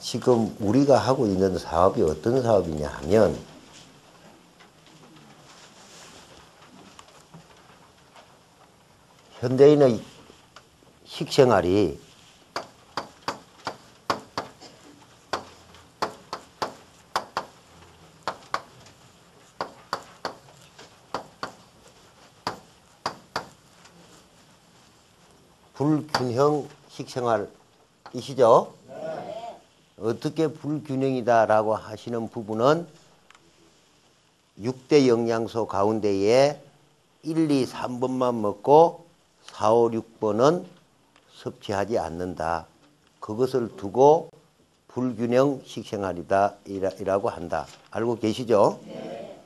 지금 우리가 하고 있는 사업이 어떤 사업이냐 하면 현대인의 식생활이 불균형 식생활이시죠? 네. 어떻게 불균형이다라고 하시는 부분은 6대 영양소 가운데에 1, 2, 3번만 먹고 4, 5, 6번은 섭취하지 않는다. 그것을 두고 불균형 식생활이다 이라고 한다. 알고 계시죠? 네.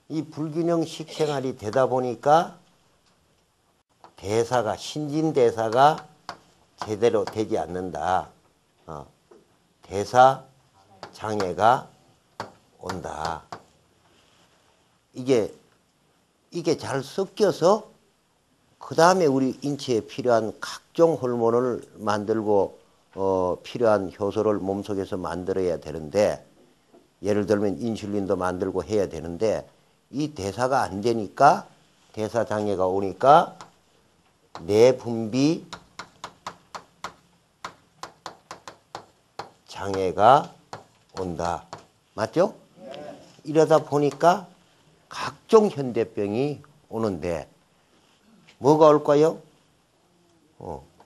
이 불균형 식생활이 되다 보니까 신진대사가 제대로 되지 않는다. 대사 장애가 온다. 이게 잘 섞여서 그 다음에 우리 인체에 필요한 각종 호르몬을 만들고 필요한 효소를 몸속에서 만들어야 되는데, 예를 들면 인슐린도 만들고 해야 되는데 이 대사가 안 되니까 대사 장애가 오니까 내분비 장애가 온다. 맞죠? 네. 이러다 보니까 각종 현대병이 오는데 뭐가 올까요?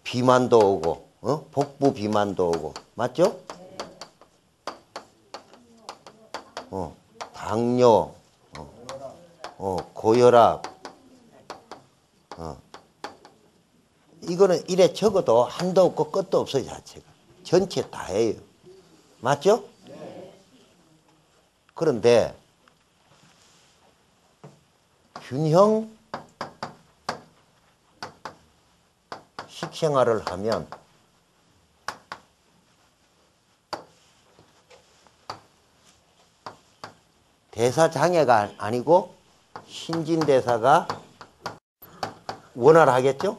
비만도 오고, 복부 비만도 오고, 맞죠? 당뇨, 고혈압, 이거는 이래 적어도 한도 없고 끝도 없어요, 자체가. 전체 다예요. 맞죠? 네. 그런데 균형 식생활을 하면 대사 장애가 아니고 신진대사가 원활하겠죠?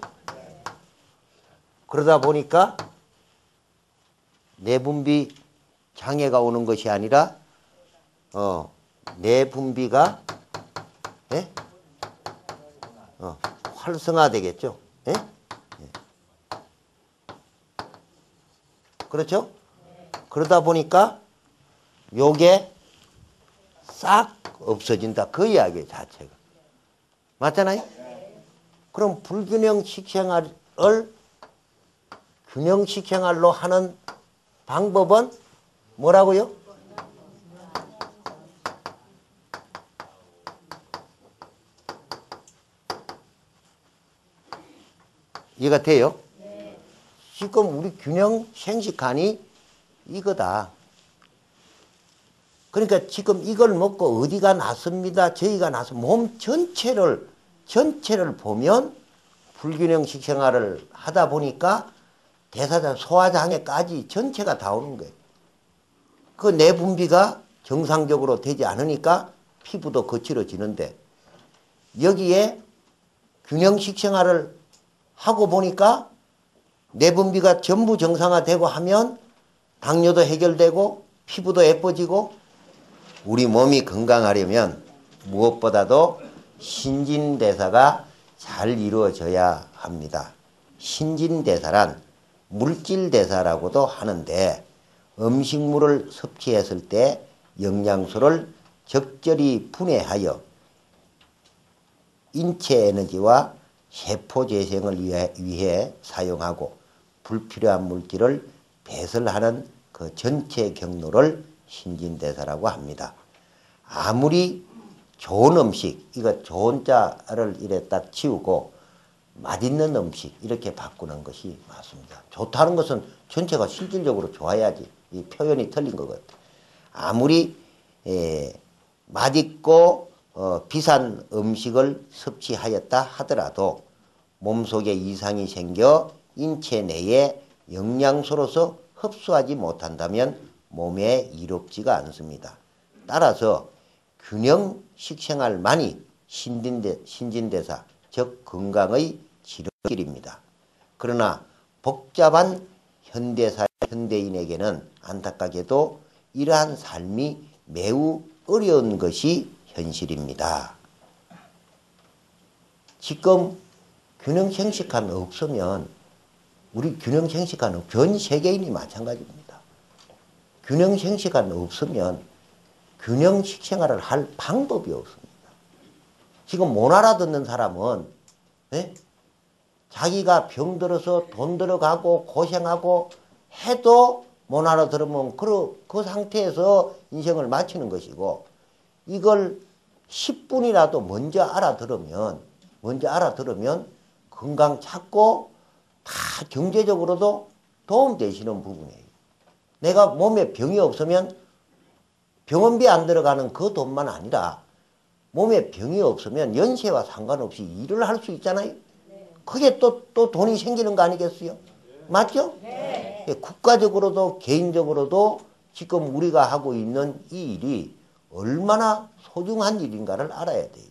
그러다 보니까 내분비 장애가 오는 것이 아니라 내분비가 활성화되겠죠. 그렇죠? 그러다 보니까 요게 싹 없어진다. 그 이야기 자체가. 맞잖아요? 그럼 불균형 식생활을 균형 식생활로 하는 방법은 뭐라고요? 이해가 돼요? 네. 지금 우리 균형 생식관이 이거다. 그러니까 지금 이걸 먹고 어디가 났습니다. 저희가 나서 몸 전체를 보면 불균형 식생활을 하다 보니까 대사장, 소화장애까지 전체가 다 오는 거예요. 그 내분비가 정상적으로 되지 않으니까 피부도 거칠어지는데, 여기에 균형 식생활을 하고 보니까 내분비가 전부 정상화되고 하면 당뇨도 해결되고 피부도 예뻐지고, 우리 몸이 건강하려면 무엇보다도 신진대사가 잘 이루어져야 합니다. 신진대사란 물질대사라고도 하는데, 음식물을 섭취했을 때 영양소를 적절히 분해하여 인체 에너지와 세포 재생을 위해 사용하고 불필요한 물질을 배설하는 그 전체 경로를 신진대사라고 합니다. 아무리 좋은 음식, 이거 좋은 자를 이래 딱 치우고 맛있는 음식 이렇게 바꾸는 것이 맞습니다. 좋다는 것은 전체가 실질적으로 좋아야지. 이 표현이 틀린 것 같아요. 아무리 맛있고 비싼 음식을 섭취하였다 하더라도 몸속에 이상이 생겨 인체 내에 영양소로서 흡수하지 못한다면 몸에 이롭지가 않습니다. 따라서 균형 식생활만이 신진대사, 즉 건강의 지름길입니다. 그러나 복잡한 현대사의 현대인에게는 안타깝게도 이러한 삶이 매우 어려운 것이 현실입니다. 지금 균형생식관 없으면 우리 균형생식관 전 세계인이 마찬가지입니다. 균형생식관 없으면 균형식생활을 할 방법이 없습니다. 지금 못 알아듣는 사람은 자기가 병들어서 돈 들어가고 고생하고 해도 못 알아들으면 그 상태에서 인생을 마치는 것이고, 이걸 10분이라도 먼저 알아들으면 건강 찾고 다 경제적으로도 도움되시는 부분이에요. 내가 몸에 병이 없으면 병원비 안 들어가는 그 돈만 아니라 몸에 병이 없으면 연세와 상관없이 일을 할 수 있잖아요. 그게 또 돈이 생기는 거 아니겠어요? 맞죠? 네. 국가적으로도 개인적으로도 지금 우리가 하고 있는 이 일이 얼마나 소중한 일인가를 알아야 돼요.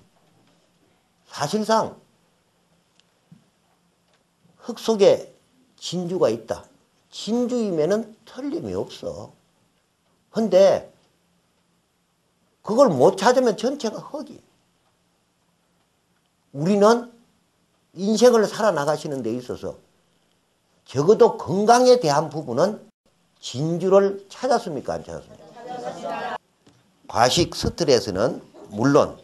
사실상 흙 속에 진주가 있다. 진주임에는 틀림이 없어. 근데 그걸 못 찾으면 전체가 흙이에요. 우리는 인생을 살아나가시는 데 있어서 적어도 건강에 대한 부분은 진주를 찾았습니까? 안 찾았습니까? 찾았습니다. 과식 스트레스는 물론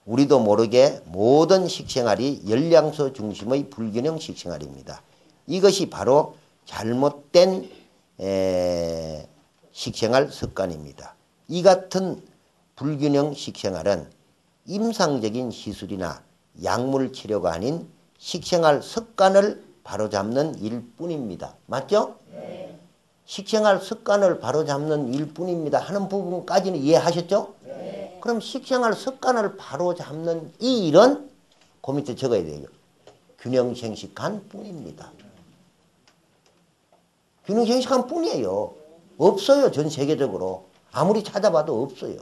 우리도 모르게 모든 식생활이 열량소 중심의 불균형 식생활입니다. 이것이 바로 잘못된 식생활 습관입니다. 이 같은 불균형 식생활은 임상적인 시술이나 약물 치료가 아닌 식생활 습관을 바로잡는 일뿐입니다. 맞죠? 네. 식생활 습관을 바로잡는 일뿐입니다 하는 부분까지는 이해하셨죠? 네. 그럼 식생활 습관을 바로잡는 이 일은 그 밑에 적어야 돼요. 균형생식한 뿐입니다. 균형생식한 뿐이에요. 없어요. 전 세계적으로. 아무리 찾아봐도 없어요.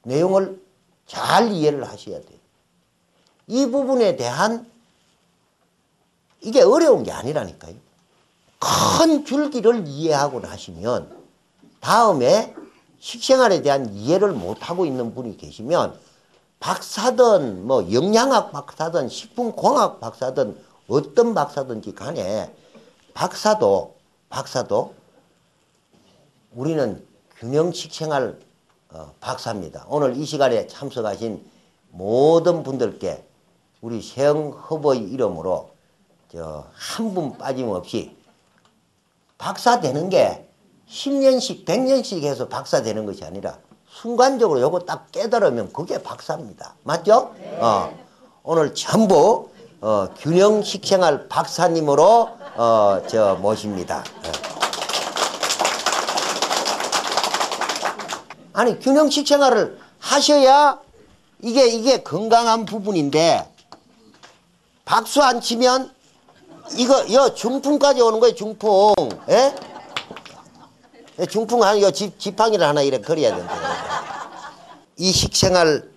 내용을 잘 이해를 하셔야 돼요. 이 부분에 대한 이게 어려운 게 아니라니까요. 큰 줄기를 이해하고 나시면 다음에 식생활에 대한 이해를 못하고 있는 분이 계시면 박사든 뭐 영양학 박사든 식품공학 박사든 어떤 박사든지 간에 박사도 우리는 균형식생활 박사입니다. 오늘 이 시간에 참석하신 모든 분들께 우리 세영협의 이름으로 한 분 빠짐없이 박사 되는 게 10년씩 100년씩 해서 박사 되는 것이 아니라 순간적으로 요거 딱 깨달으면 그게 박사입니다. 맞죠? 네. 오늘 전부 균형식생활 박사님으로 모십니다. 아니 균형식생활을 하셔야 이게 건강한 부분인데 박수 안 치면 이거 중풍까지 오는 거예요. 중풍. 예? 중풍 이거 지팡이를 하나 이렇게 그려야 된다. 이 식생활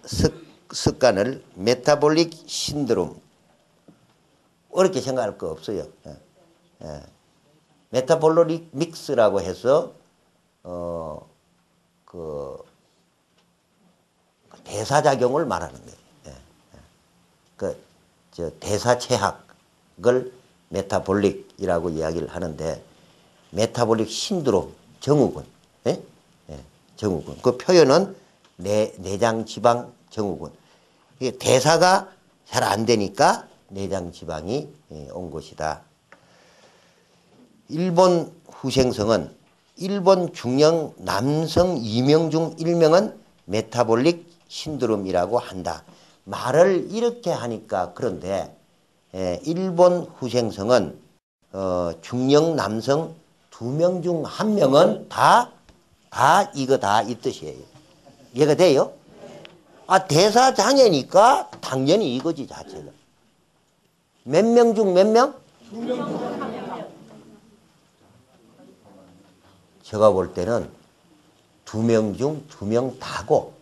습관을 메타볼릭 신드롬 어렵게 생각할 거 없어요. 메타볼릭 믹스라고 해서 대사작용을 말하는 거예요. 대사체학을 메타볼릭이라고 이야기를 하는데 메타볼릭 신드롬 증후군, 증후군. 그 표현은 내장 지방 증후군. 이게 대사가 잘 안 되니까 내장 지방이 온 것이다. 일본 후생성은 일본 중령 남성 2명 중 1명은 메타볼릭 신드롬이라고 한다. 말을 이렇게 하니까 그런데 일본 후생성은 중령 남성 2명 중 1명은 다 이거다 이 뜻이에요. 이해가 돼요? 대사장애니까 당연히 이거지 자체가. 몇 명 중 몇 명? 2명 중 1명. 제가 볼 때는 2명 중 2명 다고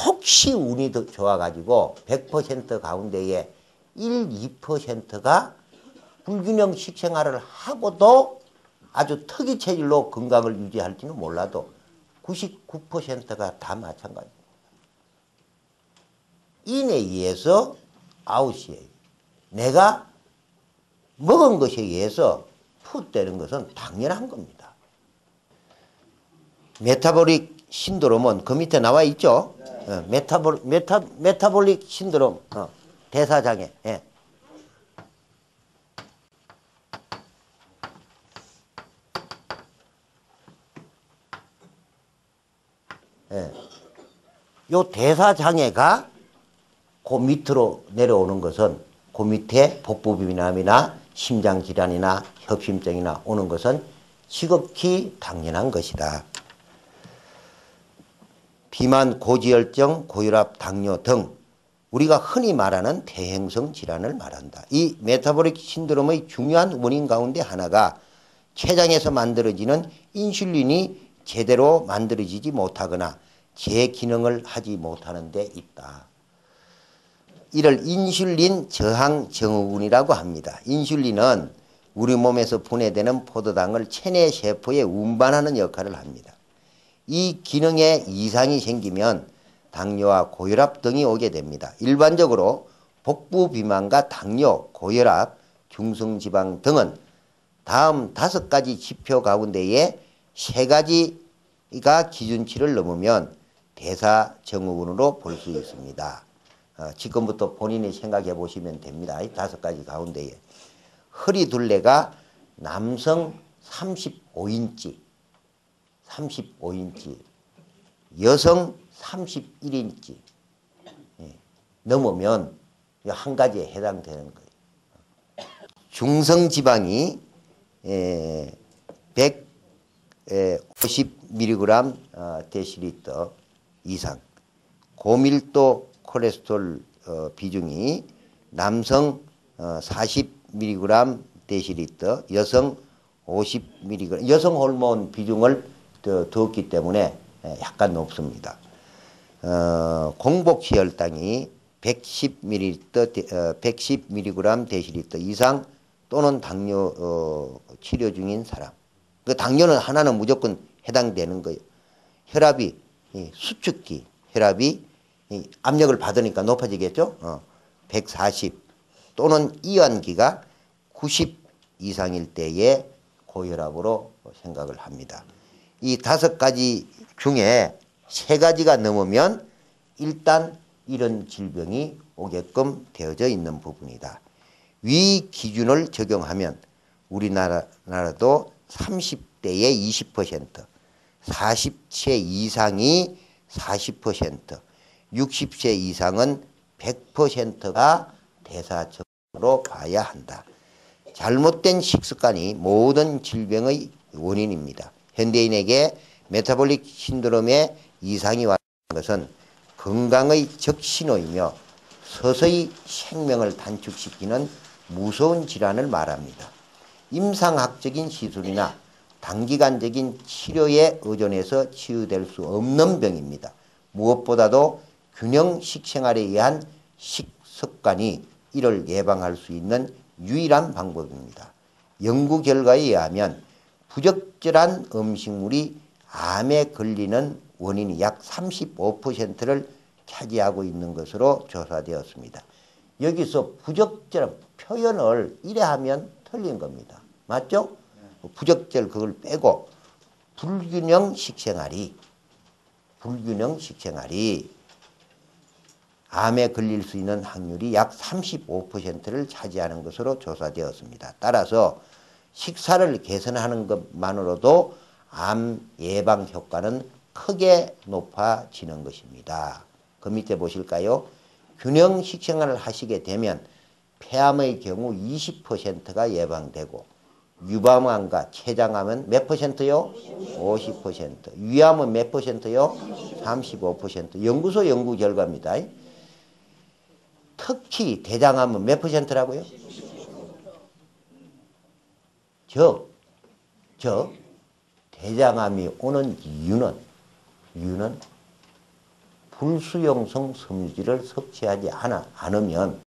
혹시 운이 더 좋아가지고 100% 가운데에 1, 2%가 불균형 식생활을 하고도 아주 특이 체질로 건강을 유지할지는 몰라도 99%가 다 마찬가지입니다. 인에 의해서 아웃이에요. 내가 먹은 것에 의해서 풋되는 것은 당연한 겁니다. 메타볼릭 신드롬은 그 밑에 나와 있죠. 메타볼릭 신드롬, 대사장애. 예. 예. 요 대사장애가 그 밑으로 내려오는 것은 그 밑에 복부비만이나 심장질환이나 협심증이나 오는 것은 지극히 당연한 것이다. 비만, 고지혈증, 고혈압, 당뇨 등 우리가 흔히 말하는 대행성 질환을 말한다. 이 메타볼릭 신드롬의 중요한 원인 가운데 하나가 췌장에서 만들어지는 인슐린이 제대로 만들어지지 못하거나 재기능을 하지 못하는 데 있다. 이를 인슐린 저항 증후군이라고 합니다. 인슐린은 우리 몸에서 분해되는 포도당을 체내 세포에 운반하는 역할을 합니다. 이 기능에 이상이 생기면 당뇨와 고혈압 등이 오게 됩니다. 일반적으로 복부 비만과 당뇨, 고혈압, 중성지방 등은 다음 5가지 지표 가운데에 3가지가 기준치를 넘으면 대사증후군으로 볼 수 있습니다. 지금부터 본인이 생각해 보시면 됩니다. 5가지 가운데에 허리 둘레가 남성 35인치, 여성 31인치 넘으면 한 가지에 해당되는 거예요. 중성지방이 150mg 데시리터 이상, 고밀도 콜레스테롤 비중이 남성 40mg 데시리터, 여성 50mg, 여성 호르몬 비중을 두었기 때문에 약간 높습니다. 공복시 혈당이 110mg 데시리터 이상 또는 당뇨 치료 중인 사람. 그 당뇨는 하나는 무조건 해당되는 거예요. 혈압이 수축기 혈압이 압력을 받으니까 높아지겠죠. 140 또는 이완기가 90 이상일 때에 고혈압으로 생각을 합니다. 이 5가지 중에 3가지가 넘으면 일단 이런 질병이 오게끔 되어져 있는 부분이다. 위 기준을 적용하면 우리나라도 30대의 20%, 40세 이상이 40%, 60세 이상은 100%가 대사증후군으로 봐야 한다. 잘못된 식습관이 모든 질병의 원인입니다. 현대인에게 메타볼릭 신드롬의 이상이 왔다는 것은 건강의 적신호이며 서서히 생명을 단축시키는 무서운 질환을 말합니다. 임상학적인 시술이나 단기간적인 치료에 의존해서 치유될 수 없는 병입니다. 무엇보다도 균형 식생활에 의한 식습관이 이를 예방할 수 있는 유일한 방법입니다. 연구 결과에 의하면 부적절한 음식물이 암에 걸리는 원인이 약 35%를 차지하고 있는 것으로 조사되었습니다. 여기서 부적절한 표현을 이래 하면 틀린 겁니다. 맞죠? 부적절 그걸 빼고 불균형 식생활이 암에 걸릴 수 있는 확률이 약 35%를 차지하는 것으로 조사되었습니다. 따라서 식사를 개선하는 것만으로도 암 예방 효과는 크게 높아지는 것입니다. 그 밑에 보실까요? 균형 식생활을 하시게 되면 폐암의 경우 20%가 예방되고 유방암과 췌장암은 몇 %요? 50%. 위암은 몇 %요? 35%. 연구소 연구 결과입니다. 특히 대장암은 몇 %라고요? 대장암이 오는 이유는 불수용성 섬유질을 섭취하지 않으면